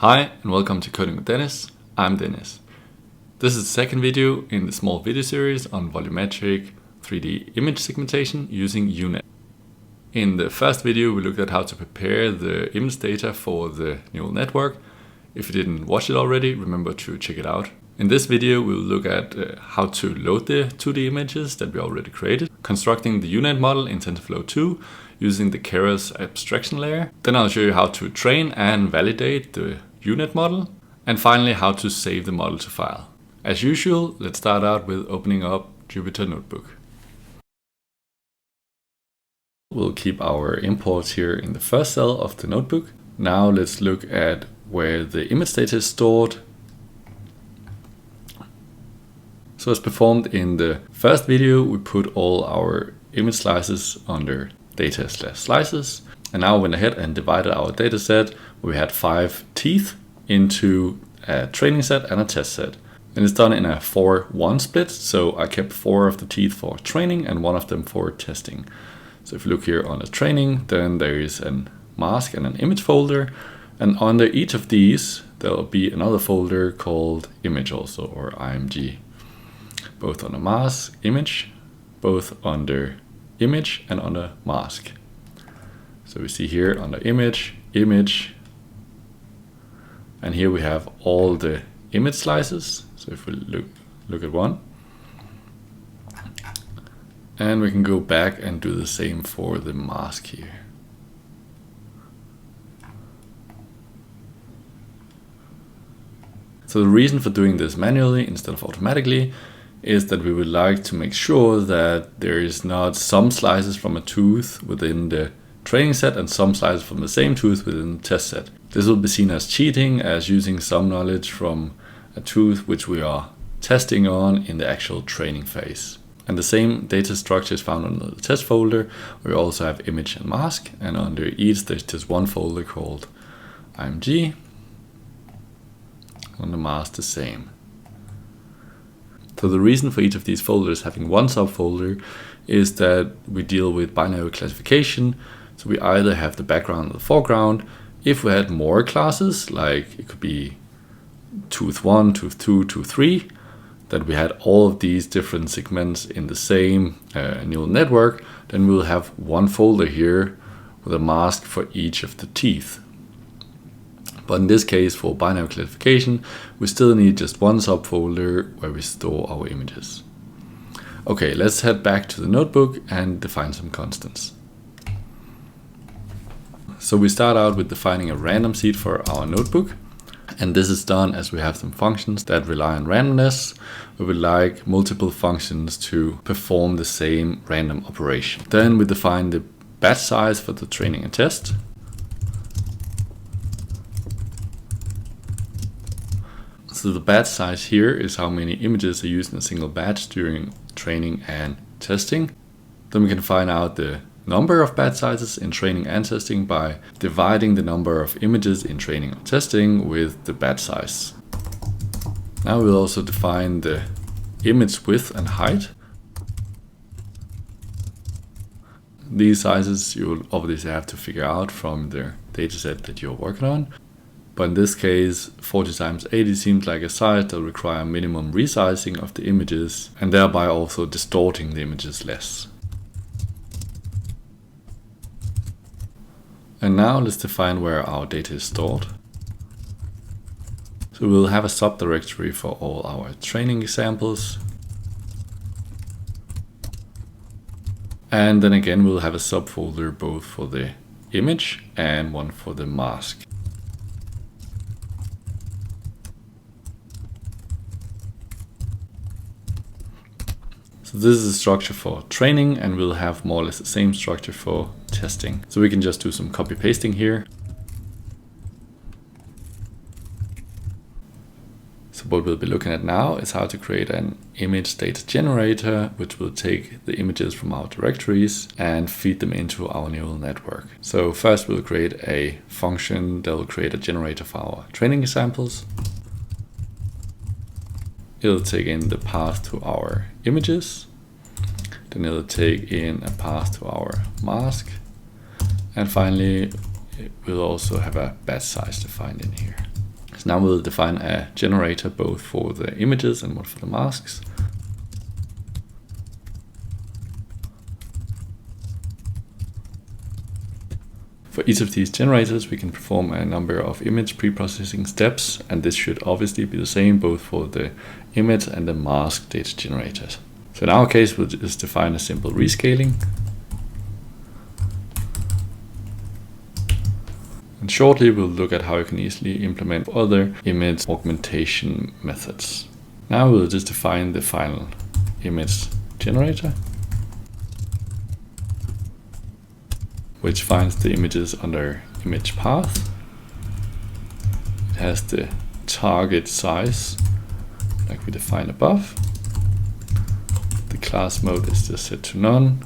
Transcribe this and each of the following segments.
Hi and welcome to Coding with Dennis. I'm Dennis. This is the second video in the small video series on volumetric 3D image segmentation using UNET. In the first video we looked at how to prepare the image data for the neural network. If you didn't watch it already, remember to check it out. In this video we'll look at how to load the 2D images that we already created, constructing the UNET model in TensorFlow 2 using the Keras abstraction layer. Then I'll show you how to train and validate the UNET model, and finally how to save the model to file. As usual, let's start out with opening up Jupyter Notebook. We'll keep our imports here in the first cell of the notebook. Now let's look at where the image data is stored. So as performed in the first video, we put all our image slices under data/slices, and now went ahead and divided our data set. We had 5 teeth into a training set and a test set. And it's done in a 4-1 split, so I kept 4 of the teeth for training and 1 of them for testing. So if you look here on the training, then there is a mask and an image folder, and under each of these there will be another folder called image also, or IMG. Both on a mask, image, both under image and under mask. So we see here under image, image, and here we have all the image slices. So if we look at one, and we can go back and do the same for the mask here. So the reason for doing this manually instead of automatically is that we would like to make sure that there is not some slices from a tooth within the training set and some slices from the same tooth within the test set. This will be seen as cheating, as using some knowledge from a tooth which we are testing on in the actual training phase. And the same data structure is found under the test folder. We also have image and mask, and under each there's just one folder called IMG. On the mask the same. So the reason for each of these folders having one subfolder is that we deal with binary classification. So we either have the background or the foreground. If we had more classes, like it could be tooth 1, tooth 2, tooth 3, that we had all of these different segments in the same neural network, then we'll have one folder here with a mask for each of the teeth. But in this case, for binary classification, we still need just one subfolder where we store our images. Okay, let's head back to the notebook and define some constants. So we start out with defining a random seed for our notebook. And this is done as we have some functions that rely on randomness. We would like multiple functions to perform the same random operation. Then we define the batch size for the training and test. So the batch size here is how many images are used in a single batch during training and testing. Then we can find out the number of batch sizes in training and testing by dividing the number of images in training and testing with the batch size. Now we'll also define the image width and height. These sizes you'll obviously have to figure out from the dataset that you're working on. But in this case, 40 times 80 seems like a size that will require minimum resizing of the images and thereby also distorting the images less. And now let's define where our data is stored. So we'll have a subdirectory for all our training examples. And then again, we'll have a subfolder both for the image and one for the mask. So this is a structure for training, and we'll have more or less the same structure for testing. So we can just do some copy pasting here. So what we'll be looking at now is how to create an image data generator, which will take the images from our directories and feed them into our neural network. So first we'll create a function that will create a generator for our training examples. It'll take in the path to our images. Then it'll take in a path to our mask. And finally, we'll also have a batch size defined in here. So now we'll define a generator both for the images and one for the masks. For each of these generators, we can perform a number of image pre-processing steps, and this should obviously be the same both for the image and the mask data generators. So in our case, we'll just define a simple rescaling. And shortly, we'll look at how you can easily implement other image augmentation methods. Now we'll just define the final image generator, which finds the images under image path. It has the target size like we defined above. The class mode is just set to none.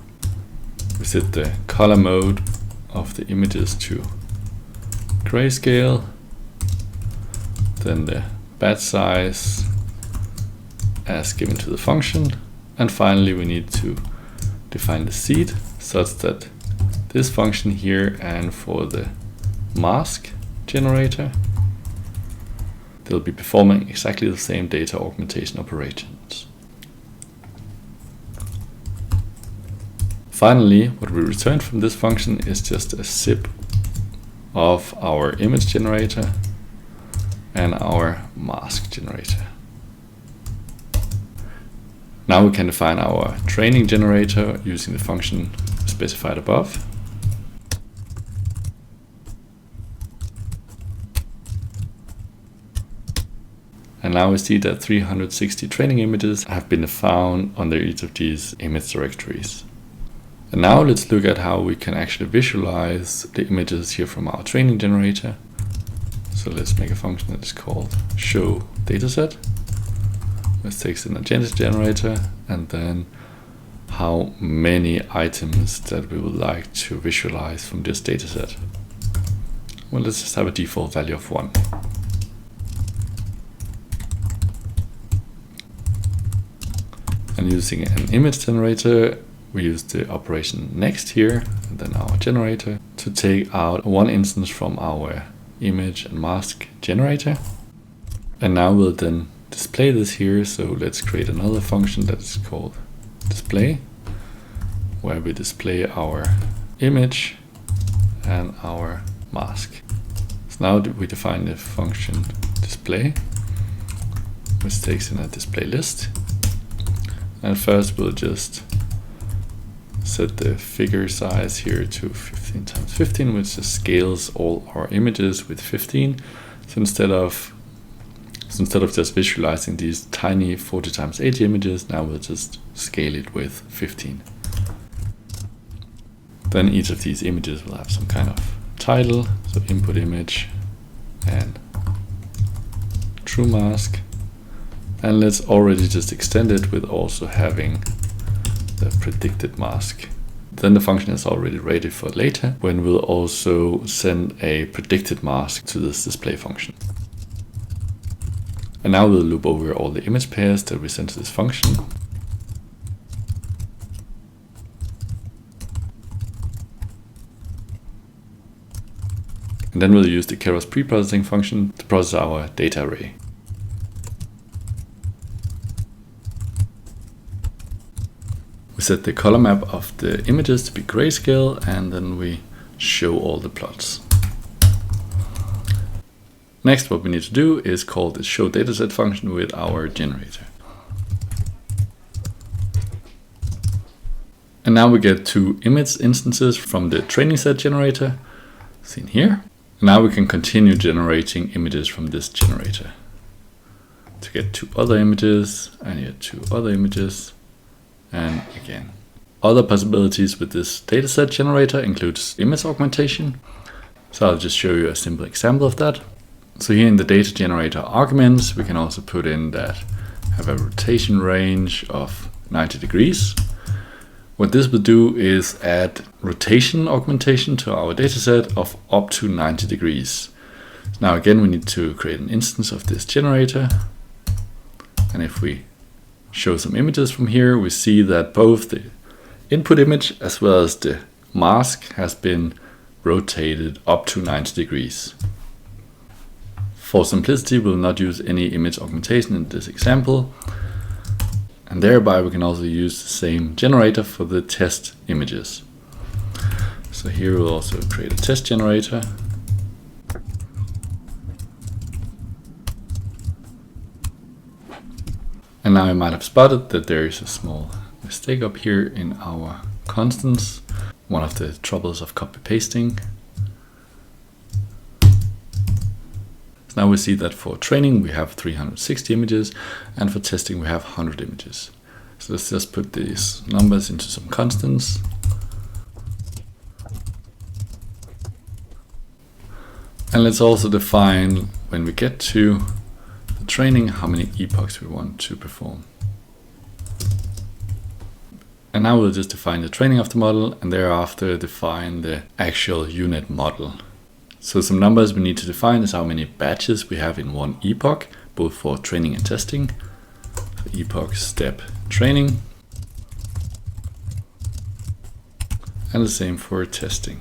We set the color mode of the images to grayscale. Then the batch size as given to the function. And finally we need to define the seed such that this function here and for the mask generator, they'll be performing exactly the same data augmentation operations. Finally, what we return from this function is just a zip of our image generator and our mask generator. Now we can define our training generator using the function specified above. And now we see that 360 training images have been found under each of these image directories. And now let's look at how we can actually visualize the images here from our training generator. So let's make a function that is called show dataset, which takes in a data generator and then how many items that we would like to visualize from this dataset. Well, let's just have a default value of 1. And using an image generator, we use the operation next here, and then our generator, to take out one instance from our image and mask generator. And now we'll then display this here. So let's create another function that is called display, where we display our image and our mask. So now we define the function display, which takes in a display list. And first we'll just set the figure size here to 15 times 15, which just scales all our images with 15. So instead of just visualizing these tiny 40 times 80 images, now we'll just scale it with 15. Then each of these images will have some kind of title, so input image and true mask. And let's already just extend it with also having the predicted mask. Then the function is already ready for later, when we'll also send a predicted mask to this display function. And now we'll loop over all the image pairs that we sent to this function. And then we'll use the Keras pre-processing function to process our data array. We set the color map of the images to be grayscale, and then we show all the plots. Next, what we need to do is call the show dataset function with our generator. And now we get 2 image instances from the training set generator, seen here. Now we can continue generating images from this generator. To get 2 other images, I need 2 other images. And again, other possibilities with this dataset generator includes image augmentation. So I'll just show you a simple example of that. So here in the data generator arguments, we can also put in that have a rotation range of 90 degrees. What this will do is add rotation augmentation to our dataset of up to 90 degrees. Now again, we need to create an instance of this generator. And if we show some images from here, we see that both the input image as well as the mask has been rotated up to 90 degrees. For simplicity, we'll not use any image augmentation in this example. And thereby we can also use the same generator for the test images. So here we'll also create a test generator. And now you might have spotted that there is a small mistake up here in our constants, one of the troubles of copy pasting. So now we see that for training we have 360 images and for testing we have 100 images. So let's just put these numbers into some constants. And let's also define, when we get to the training, how many epochs we want to perform. And now we'll just define the training of the model and thereafter define the actual UNET model. So some numbers we need to define is how many batches we have in one epoch, both for training and testing. So epoch step training. And the same for testing.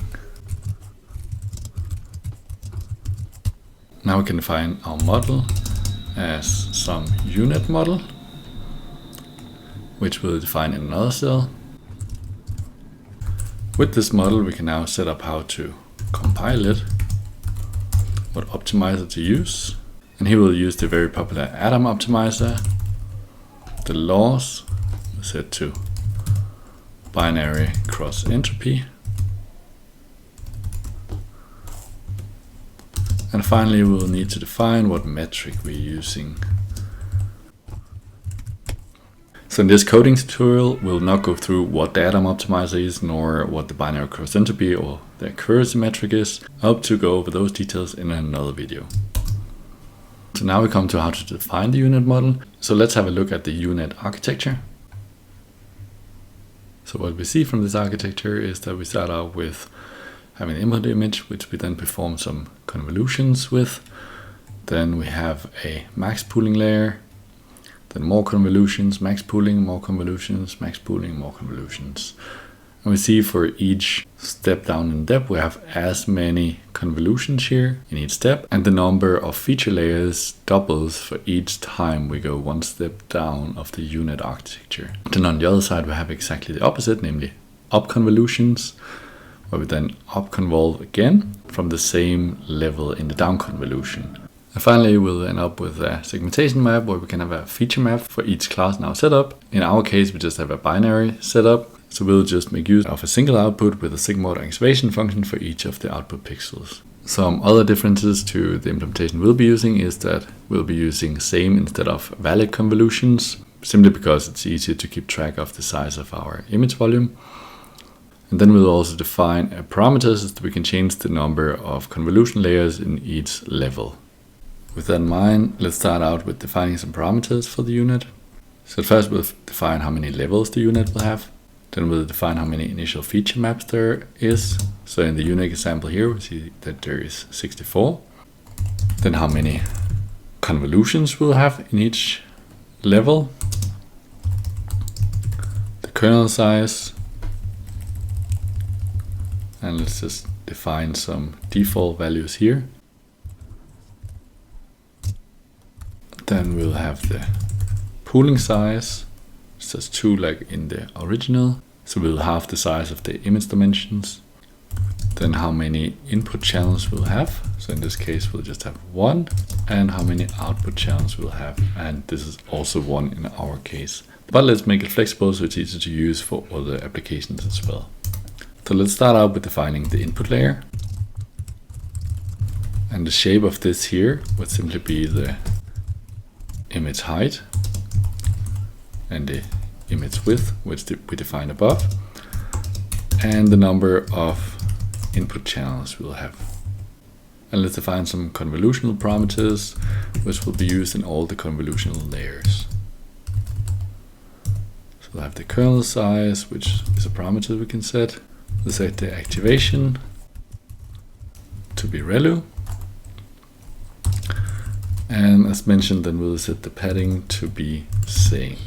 Now we can define our model as some UNET model, which we'll define in another cell. With this model we can now set up how to compile it, what optimizer to use, and here we'll use the very popular atom optimizer. The loss is set to binary cross entropy. And finally we'll need to define what metric we're using. So in this coding tutorial we'll not go through what the atom optimizer is, nor what the binary cross entropy or the accuracy metric is. I hope to go over those details in another video. So now we come to how to define the UNET model. So let's have a look at the UNET architecture. So what we see from this architecture is that we start out with having an input image, which we then perform some convolutions with. Then we have a max pooling layer, then more convolutions, max pooling, more convolutions, max pooling, more convolutions. And we see for each step down in depth, we have as many convolutions here in each step, and the number of feature layers doubles for each time we go one step down of the UNET architecture. Then on the other side, we have exactly the opposite, namely up convolutions, where we then up convolve again from the same level in the down convolution. And finally we'll end up with a segmentation map where we can have a feature map for each class in our setup. In our case we just have a binary setup, so we'll just make use of a single output with a sigmoid activation function for each of the output pixels. Some other differences to the implementation we'll be using is that we'll be using same instead of valid convolutions, simply because it's easier to keep track of the size of our image volume. And then we'll also define parameters so that we can change the number of convolution layers in each level. With that in mind, let's start out with defining some parameters for the UNET. So first we'll define how many levels the UNET will have. Then we'll define how many initial feature maps there is. So in the UNET example here, we see that there is 64. Then how many convolutions we'll have in each level. The kernel size. And let's just define some default values here. Then we'll have the pooling size. It's just 2 like in the original. So we'll halve the size of the image dimensions. Then how many input channels we'll have. So in this case we'll just have 1. And how many output channels we'll have. And this is also 1 in our case. But let's make it flexible so it's easy to use for other applications as well. So let's start out with defining the input layer. And the shape of this here would simply be the image height and the image width, which we defined above, and the number of input channels we'll have. And let's define some convolutional parameters, which will be used in all the convolutional layers. So we'll have the kernel size, which is a parameter we can set. We'll set the activation to be relu. And as mentioned, then we'll set the padding to be same.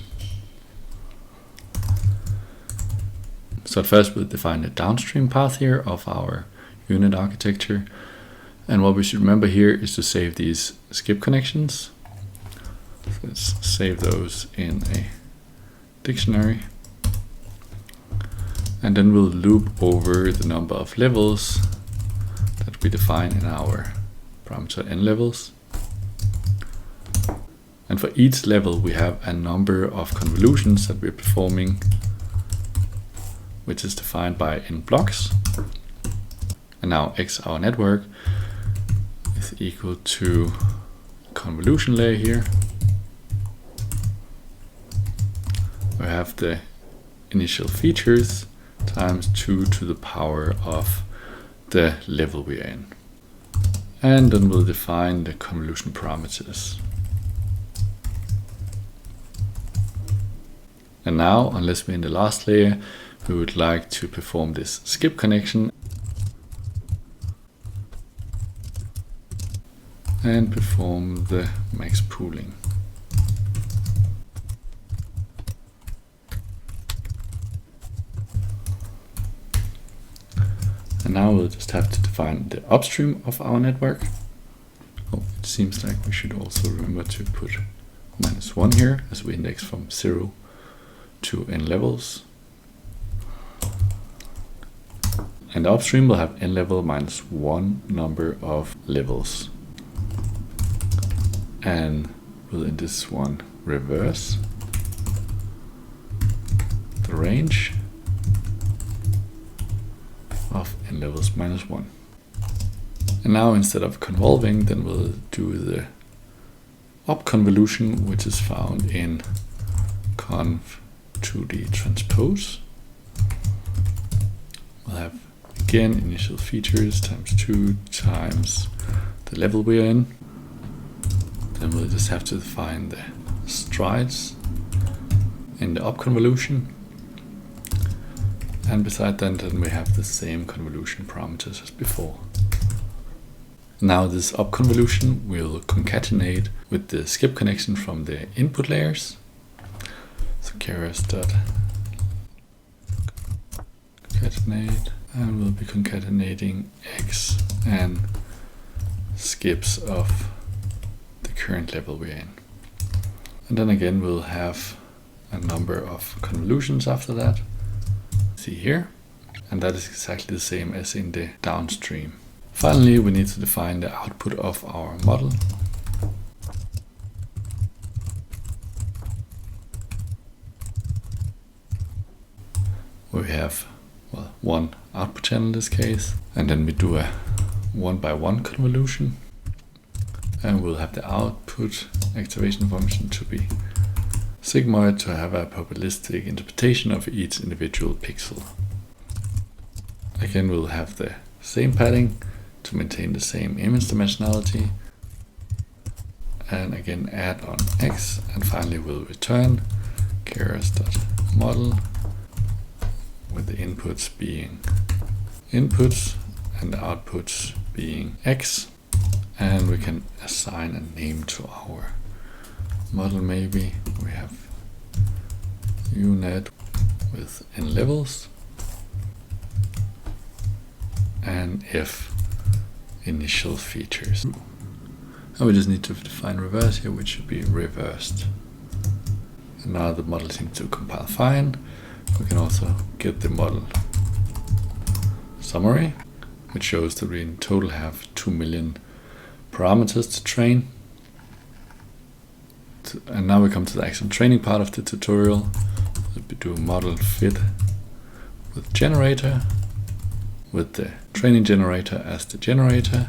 So at first we'll define the downstream path here of our UNET architecture. And what we should remember here is to save these skip connections. So let's save those in a dictionary. And then we'll loop over the number of levels that we define in our parameter n levels. And for each level we have a number of convolutions that we're performing, which is defined by n blocks. And now x, our network, is equal to convolution layer here. We have the initial features times 2 to the power of the level we're in. And then we'll define the convolution parameters. And now, unless we're in the last layer, we would like to perform this skip connection and perform the max pooling. And now we'll just have to define the upstream of our network. Oh, it seems like we should also remember to put -1 here as we index from 0 to n levels. And the upstream will have n level minus 1 number of levels. And we'll in this one reverse the range of n levels minus 1. And now instead of convolving, then we'll do the up convolution, which is found in conv 2D transpose. We'll have again initial features times 2 times the level we're in. Then we'll just have to define the strides in the up convolution. And beside that, then we have the same convolution parameters as before. Now this up convolution will concatenate with the skip connection from the input layers. So Keras dot concatenate, and we'll be concatenating x and skips of the current level we're in. And then again we'll have a number of convolutions after that. See here, and that is exactly the same as in the downstream. Finally, we need to define the output of our model. We have one output channel in this case, and then we do a 1-by-1 convolution, and we'll have the output activation function to be sigmoid to have a probabilistic interpretation of each individual pixel. Again, we'll have the same padding to maintain the same image dimensionality, and again add on x, and finally we'll return Keras.model with the inputs being inputs and the outputs being x, and we can assign a name to our model. Maybe we have UNET with n levels and f initial features. And we just need to define reverse here, which should be reversed. And now the model seems to compile fine. We can also get the model summary, which shows that we in total have 2 million parameters to train. And now we come to the actual training part of the tutorial. So we do model fit with generator, with the training generator as the generator.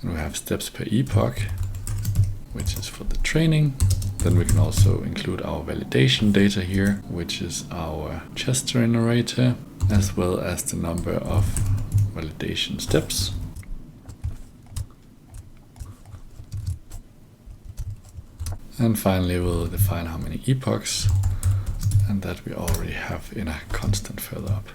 And we have steps per epoch, which is for the training. Then we can also include our validation data here, which is our chest generator, as well as the number of validation steps. And finally, we'll define how many epochs, and that we already have in a constant further up.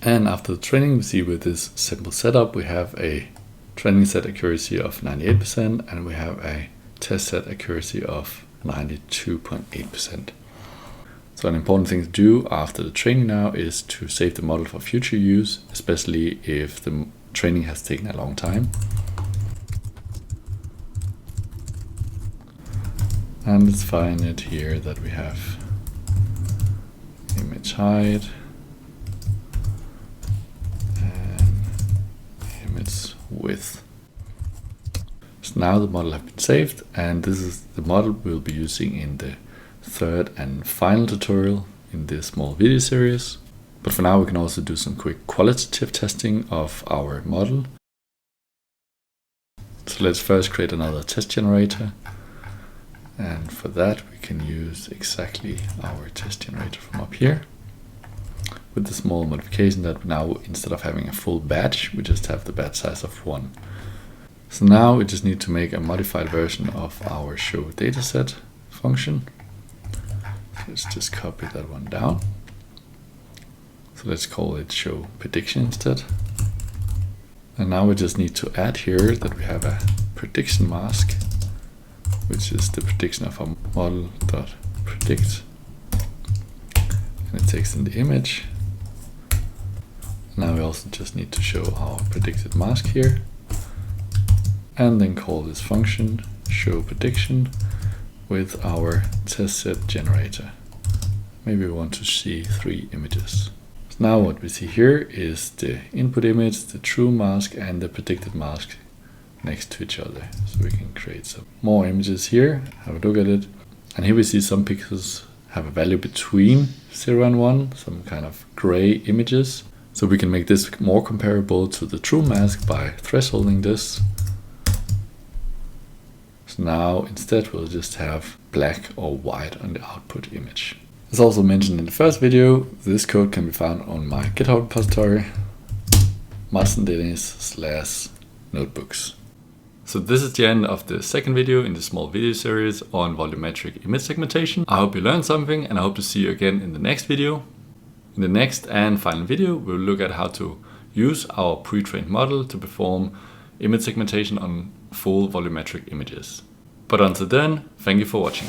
And after the training, we see with this simple setup, we have a training set accuracy of 98%, and we have a test set accuracy of 92.8%. So an important thing to do after the training now is to save the model for future use, especially if the training has taken a long time. And let's find it here that we have image height and image width. So now the model has been saved, and this is the model we'll be using in the third and final tutorial in this small video series. But for now we can also do some quick qualitative testing of our model. So let's first create another test generator, and for that we can use exactly our test generator from up here, with the small modification that now instead of having a full batch we just have the batch size of 1. So now we just need to make a modified version of our show dataset function. Let's just copy that one down. So let's call it show prediction instead. And now we just need to add here that we have a prediction mask, which is the prediction of our model.predict. And it takes in the image. Now we also just need to show our predicted mask here. And then call this function show prediction with our test set generator. Maybe we want to see 3 images. So now what we see here is the input image, the true mask, and the predicted mask next to each other. So we can create some more images here, have a look at it. And here we see some pixels have a value between 0 and 1, some kind of gray images. So we can make this more comparable to the true mask by thresholding this. So now instead we'll just have black or white on the output image. As also mentioned in the first video, this code can be found on my GitHub repository, Madsen/notebooks. So this is the end of the second video in the small video series on volumetric image segmentation. I hope you learned something, and I hope to see you again in the next video. In the next and final video, we'll look at how to use our pre-trained model to perform image segmentation on full volumetric images. But until then, thank you for watching.